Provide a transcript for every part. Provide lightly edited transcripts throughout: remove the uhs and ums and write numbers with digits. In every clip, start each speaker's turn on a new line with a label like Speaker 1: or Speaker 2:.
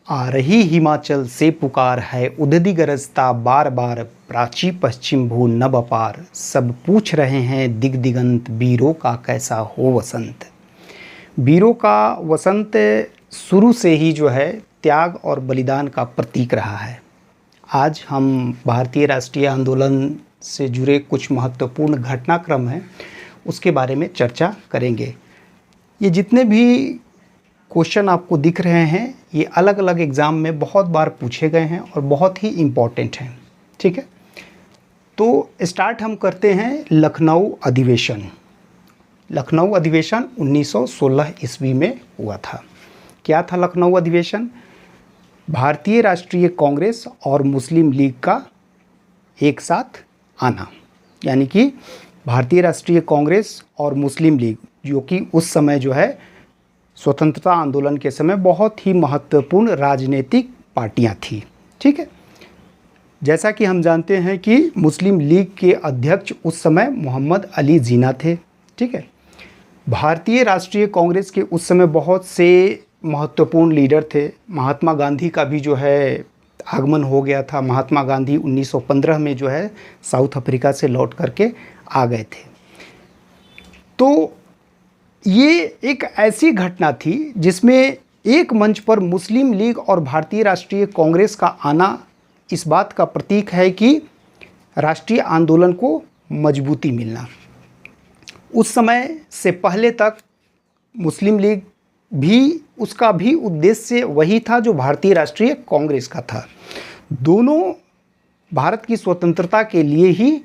Speaker 1: आ रही हिमाचल से पुकार है उदधि गरजता बार बार, प्राची पश्चिम भू नभ अपार, सब पूछ रहे हैं दिग दिगंत, वीरों का कैसा हो वसंत। वीरों का वसंत शुरू से ही जो है त्याग और बलिदान का प्रतीक रहा है। आज हम भारतीय राष्ट्रीय आंदोलन से जुड़े कुछ महत्वपूर्ण घटनाक्रम हैं उसके बारे में चर्चा करेंगे। ये जितने भी क्वेश्चन आपको दिख रहे हैं ये अलग अलग एग्ज़ाम में बहुत बार पूछे गए हैं और बहुत ही इम्पॉर्टेंट हैं। ठीक है, तो स्टार्ट हम करते हैं लखनऊ अधिवेशन। लखनऊ अधिवेशन 1916 ईस्वी में हुआ था। क्या था लखनऊ अधिवेशन? भारतीय राष्ट्रीय कांग्रेस और मुस्लिम लीग का एक साथ आना, यानी कि भारतीय राष्ट्रीय कांग्रेस और मुस्लिम लीग जो कि उस समय जो है स्वतंत्रता आंदोलन के समय बहुत ही महत्वपूर्ण राजनीतिक पार्टियां थी। ठीक है, जैसा कि हम जानते हैं कि मुस्लिम लीग के अध्यक्ष उस समय मोहम्मद अली जिन्ना थे। ठीक है, भारतीय राष्ट्रीय कांग्रेस के उस समय बहुत से महत्वपूर्ण लीडर थे। महात्मा गांधी का भी जो है आगमन हो गया था। महात्मा गांधी 1915 में जो है साउथ अफ्रीका से लौट करके आ गए थे। तो ये एक ऐसी घटना थी जिसमें एक मंच पर मुस्लिम लीग और भारतीय राष्ट्रीय कांग्रेस का आना इस बात का प्रतीक है कि राष्ट्रीय आंदोलन को मजबूती मिलना। उस समय से पहले तक मुस्लिम लीग भी उसका भी उद्देश्य वही था जो भारतीय राष्ट्रीय कांग्रेस का था। दोनों भारत की स्वतंत्रता के लिए ही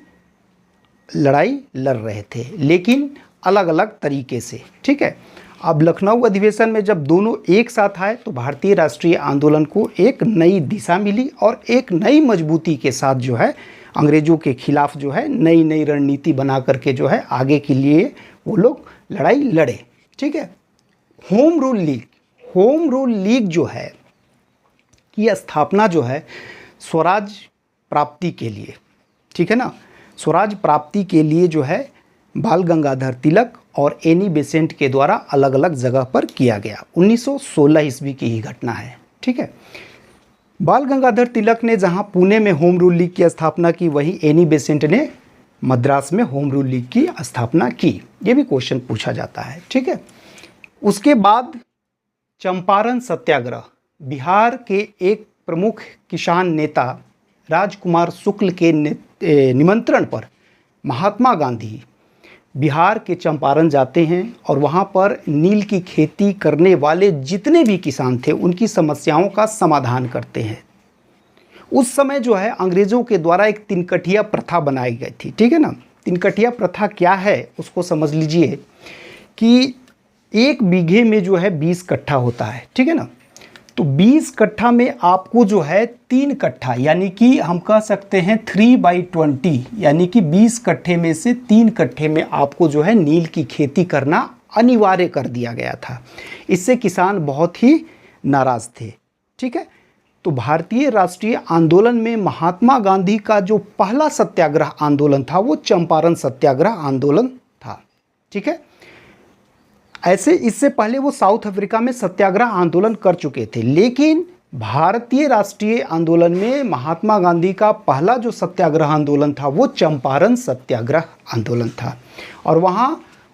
Speaker 1: लड़ाई लड़ रहे थे, लेकिन अलग अलग तरीके से। ठीक है, अब लखनऊ अधिवेशन में जब दोनों एक साथ आए तो भारतीय राष्ट्रीय आंदोलन को एक नई दिशा मिली और एक नई मजबूती के साथ जो है अंग्रेज़ों के खिलाफ जो है नई नई रणनीति बना करके जो है आगे के लिए वो लोग लड़ाई लड़े। ठीक है, होम रूल लीग जो है की स्थापना जो है स्वराज प्राप्ति के लिए, ठीक है ना, स्वराज प्राप्ति के लिए जो है बाल गंगाधर तिलक और एनी बेसेंट के द्वारा अलग अलग जगह पर किया गया। 1916 ईस्वी की ही घटना है। ठीक है, बाल गंगाधर तिलक ने जहां पुणे में होम रूल लीग की स्थापना की, वहीं एनी बेसेंट ने मद्रास में होम रूल लीग की स्थापना की। ये भी क्वेश्चन पूछा जाता है। ठीक है, उसके बाद चंपारण सत्याग्रह, बिहार के एक प्रमुख किसान नेता राजकुमार शुक्ल के निमंत्रण पर महात्मा गांधी बिहार के चंपारण जाते हैं और वहाँ पर नील की खेती करने वाले जितने भी किसान थे उनकी समस्याओं का समाधान करते हैं। उस समय जो है अंग्रेज़ों के द्वारा एक तिनकठिया प्रथा बनाई गई थी। ठीक है ना, तिनकठिया प्रथा क्या है उसको समझ लीजिए कि एक बीघे में जो है 20 कट्ठा होता है। ठीक है ना, तो 20 कट्ठा में आपको जो है 3 कट्ठा, यानी कि हम कह सकते हैं 3/20, यानी कि 20 कट्ठे में से 3 कट्ठे में आपको जो है नील की खेती करना अनिवार्य कर दिया गया था। इससे किसान बहुत ही नाराज़ थे। ठीक है, तो भारतीय राष्ट्रीय आंदोलन में महात्मा गांधी का जो पहला सत्याग्रह आंदोलन था वो चंपारण सत्याग्रह आंदोलन था। ठीक है, ऐसे इससे पहले वो साउथ अफ्रीका में सत्याग्रह आंदोलन कर चुके थे, लेकिन भारतीय राष्ट्रीय आंदोलन में महात्मा गांधी का पहला जो सत्याग्रह आंदोलन था वो चंपारण सत्याग्रह आंदोलन था और वहाँ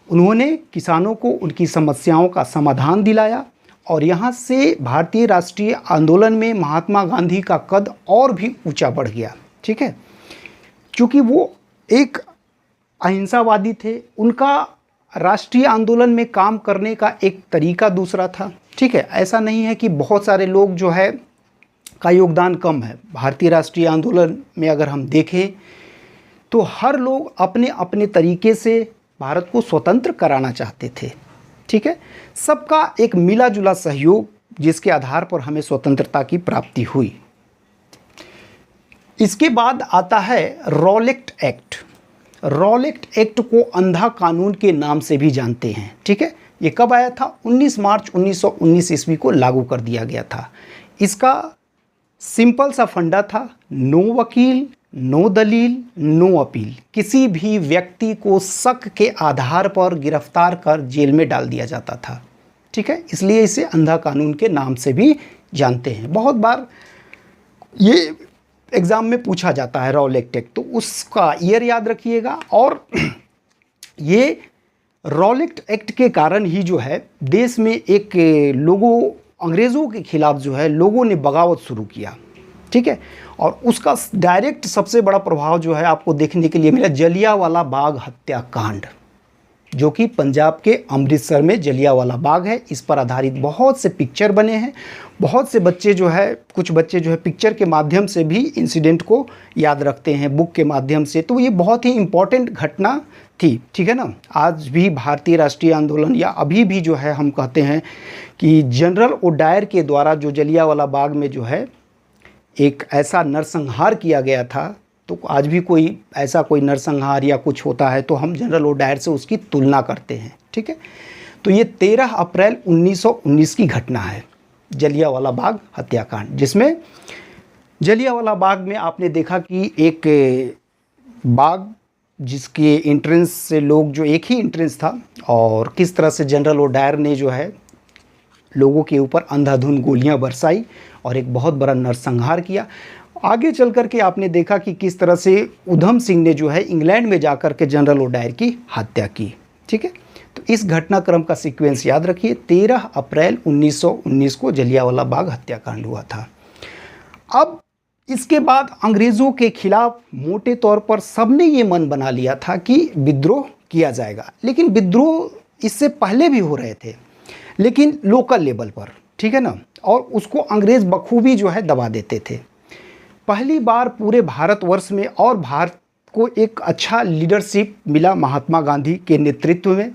Speaker 1: उन्होंने किसानों को उनकी समस्याओं का समाधान दिलाया और यहाँ से भारतीय राष्ट्रीय आंदोलन में महात्मा गांधी का कद और भी ऊंचा बढ़ गया। ठीक है, क्योंकि वो एक अहिंसावादी थे, उनका राष्ट्रीय आंदोलन में काम करने का एक तरीका दूसरा था। ठीक है, ऐसा नहीं है कि बहुत सारे लोग जो है का योगदान कम है। भारतीय राष्ट्रीय आंदोलन में अगर हम देखें तो हर लोग अपने अपने तरीके से भारत को स्वतंत्र कराना चाहते थे। ठीक है, सबका एक मिला जुला सहयोग जिसके आधार पर हमें स्वतंत्रता की प्राप्ति हुई। इसके बाद आता है रॉलेट एक्ट। रॉलेट एक्ट को अंधा कानून के नाम से भी जानते हैं। ठीक है, ये कब आया था? 19 मार्च 1919 ईस्वी को लागू कर दिया गया था। इसका सिंपल सा फंडा था, नो वकील, नो दलील, नो अपील। किसी भी व्यक्ति को शक के आधार पर गिरफ्तार कर जेल में डाल दिया जाता था। ठीक है, इसलिए इसे अंधा कानून के नाम से भी जानते हैं, बहुत बार ये एग्ज़ाम में पूछा जाता है रॉलेट एक्ट, तो उसका ईयर याद रखिएगा। और ये रॉलेट एक्ट के कारण ही जो है देश में एक अंग्रेज़ों के खिलाफ जो है लोगों ने बगावत शुरू किया, ठीक है। और उसका डायरेक्ट सबसे बड़ा प्रभाव जो है आपको देखने के लिए मिला जलियांवाला बाग हत्याकांड, जो कि पंजाब के अमृतसर में जलियांवाला बाग है। इस पर आधारित बहुत से पिक्चर बने हैं, बहुत से बच्चे जो है, कुछ बच्चे जो है पिक्चर के माध्यम से भी इंसिडेंट को याद रखते हैं, बुक के माध्यम से। तो ये बहुत ही इम्पॉर्टेंट घटना थी, ठीक है ना। आज भी भारतीय राष्ट्रीय आंदोलन या अभी भी जो है हम कहते हैं कि जनरल ओडायर के द्वारा जो जलियांवाला बाग में जो है एक ऐसा नरसंहार किया गया था, तो आज भी कोई ऐसा कोई नरसंहार या कुछ होता है तो हम जनरल ओडायर से उसकी तुलना करते हैं, ठीक है। तो ये 13 अप्रैल 1919 की घटना है, जलियांवाला बाग हत्याकांड, जिसमें जलियांवाला बाग में आपने देखा कि एक बाग जिसके एंट्रेंस से लोग, जो एक ही एंट्रेंस था, और किस तरह से जनरल ओडायर ने जो है लोगों के ऊपर अंधाधुंध गोलियां बरसाई और एक बहुत बड़ा नरसंहार किया। आगे चल कर के आपने देखा कि किस तरह से उधम सिंह ने जो है इंग्लैंड में जाकर के जनरल ओडायर की हत्या की, ठीक है। तो इस घटनाक्रम का सीक्वेंस याद रखिए, 13 अप्रैल 1919 को जलियांवाला बाग हत्याकांड हुआ था। अब इसके बाद अंग्रेज़ों के खिलाफ मोटे तौर पर सबने ये मन बना लिया था कि विद्रोह किया जाएगा, लेकिन विद्रोह इससे पहले भी हो रहे थे, लेकिन लोकल लेवल पर, ठीक है ना। और उसको अंग्रेज़ बखूबी जो है दबा देते थे। पहली बार पूरे भारतवर्ष में, और भारत को एक अच्छा लीडरशिप मिला महात्मा गांधी के नेतृत्व में,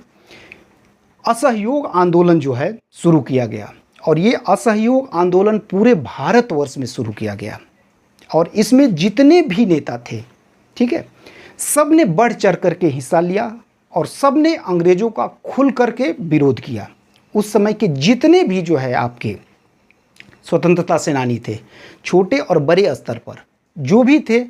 Speaker 1: असहयोग आंदोलन जो है शुरू किया गया। और ये असहयोग आंदोलन पूरे भारतवर्ष में शुरू किया गया, और इसमें जितने भी नेता थे, ठीक है, सब ने बढ़ चढ़ करके हिस्सा लिया और सब ने अंग्रेज़ों का खुल करके विरोध किया। उस समय के जितने भी जो है आपके स्वतंत्रता सेनानी थे, छोटे और बड़े स्तर पर जो भी थे,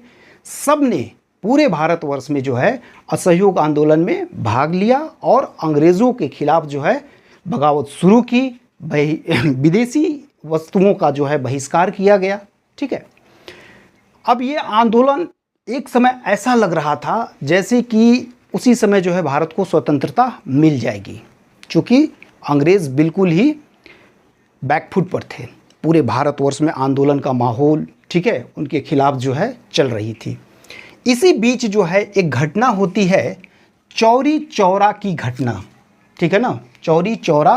Speaker 1: सब ने पूरे भारतवर्ष में जो है असहयोग आंदोलन में भाग लिया और अंग्रेज़ों के खिलाफ जो है बगावत शुरू की। विदेशी वस्तुओं का जो है बहिष्कार किया गया, ठीक है। अब ये आंदोलन एक समय ऐसा लग रहा था जैसे कि उसी समय जो है भारत को स्वतंत्रता मिल जाएगी, चूँकि अंग्रेज़ बिल्कुल ही बैकफुट पर थे। पूरे भारतवर्ष में आंदोलन का माहौल, ठीक है, उनके खिलाफ जो है चल रही थी। इसी बीच जो है एक घटना होती है, चौरी चौरा की घटना, ठीक है ना, चौरी चौरा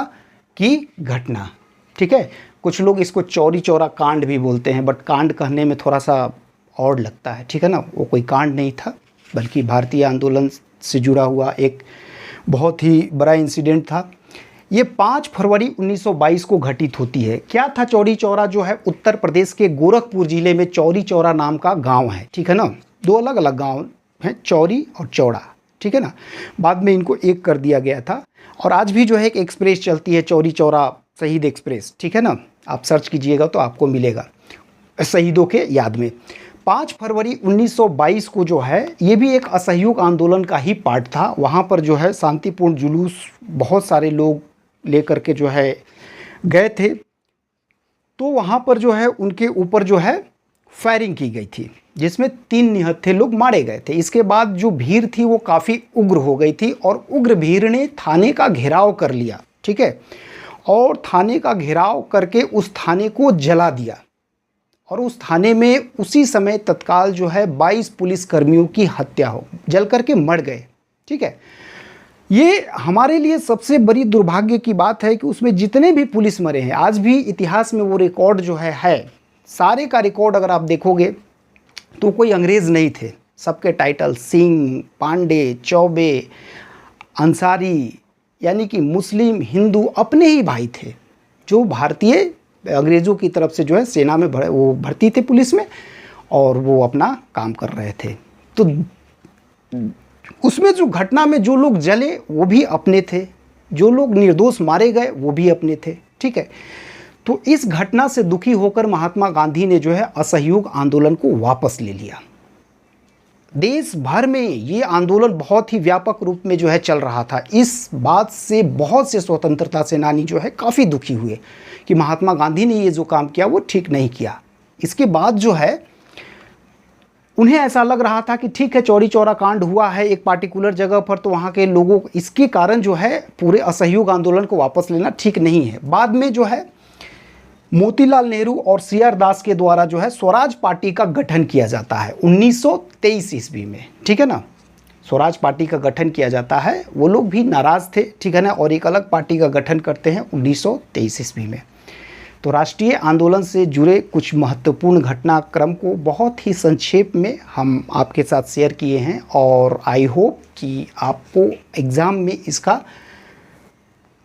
Speaker 1: की घटना, ठीक है। कुछ लोग इसको चौरी चौरा कांड भी बोलते हैं, बट कांड कहने में थोड़ा सा और लगता है, ठीक है ना। वो कोई कांड नहीं था, बल्कि भारतीय आंदोलन से जुड़ा हुआ एक बहुत ही बड़ा इंसिडेंट था। ये 5 फरवरी 1922 को घटित होती है। क्या था चौरी चौरा? जो है उत्तर प्रदेश के गोरखपुर जिले में चौरी चौरा नाम का गांव है, ठीक है ना। 2 अलग अलग गांव हैं, चौरी और चौड़ा, ठीक है ना। बाद में इनको एक कर दिया गया था। और आज भी जो है एक एक्सप्रेस चलती है, चौरी चौरा शहीद एक्सप्रेस, ठीक है ना। आप सर्च कीजिएगा तो आपको मिलेगा, शहीदों के याद में। 5 फरवरी 1922 को जो है ये भी एक असहयोग आंदोलन का ही पार्ट था। वहाँ पर जो है शांतिपूर्ण जुलूस बहुत सारे लोग लेकर के जो है गए थे, तो वहाँ पर जो है उनके ऊपर जो है फायरिंग की गई थी, जिसमें 3 निहत्थे लोग मारे गए थे। इसके बाद जो भीड़ थी वो काफ़ी उग्र हो गई थी और उग्र भीड़ ने थाने का घेराव कर लिया, ठीक है। और थाने का घेराव करके उस थाने को जला दिया और उस थाने में उसी समय तत्काल जो है 22 पुलिसकर्मियों की हत्या हो, जल करके मर गए, ठीक है। ये हमारे लिए सबसे बड़ी दुर्भाग्य की बात है कि उसमें जितने भी पुलिस मरे हैं, आज भी इतिहास में वो रिकॉर्ड जो है सारे का रिकॉर्ड अगर आप देखोगे तो कोई अंग्रेज़ नहीं थे। सबके टाइटल सिंह, पांडे, चौबे, अंसारी, यानी कि मुस्लिम, हिंदू अपने ही भाई थे, जो भारतीय अंग्रेज़ों की तरफ से जो है सेना में वो भर्ती थे पुलिस में, और वो अपना काम कर रहे थे। तो उसमें जो घटना में जो लोग जले वो भी अपने थे, जो लोग निर्दोष मारे गए वो भी अपने थे, ठीक है। तो इस घटना से दुखी होकर महात्मा गांधी ने जो है असहयोग आंदोलन को वापस ले लिया। देश भर में ये आंदोलन बहुत ही व्यापक रूप में जो है चल रहा था। इस बात से बहुत से स्वतंत्रता सेनानी जो है काफ़ी दुखी हुए कि महात्मा गांधी ने ये जो काम किया वो ठीक नहीं किया। इसके बाद जो है उन्हें ऐसा लग रहा था कि ठीक है, चौरी चौरा कांड हुआ है एक पार्टिकुलर जगह पर, तो वहाँ के लोगों इसके कारण जो है पूरे असहयोग आंदोलन को वापस लेना ठीक नहीं है। बाद में जो है मोतीलाल नेहरू और सी.आर. दास के द्वारा जो है स्वराज पार्टी का गठन किया जाता है 1923 ईस्वी में, ठीक है ना। स्वराज पार्टी का गठन किया जाता है, वो लोग भी नाराज़ थे, ठीक है ना, और एक अलग पार्टी का गठन करते हैं 1923 ईस्वी में। तो राष्ट्रीय आंदोलन से जुड़े कुछ महत्वपूर्ण घटनाक्रम को बहुत ही संक्षेप में हम आपके साथ शेयर किए हैं, और आई होप कि आपको एग्ज़ाम में इसका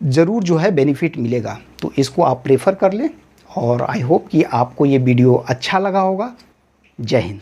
Speaker 1: ज़रूर जो है बेनिफिट मिलेगा। तो इसको आप प्रेफर कर लें, और आई होप कि आपको ये वीडियो अच्छा लगा होगा। जय हिंद।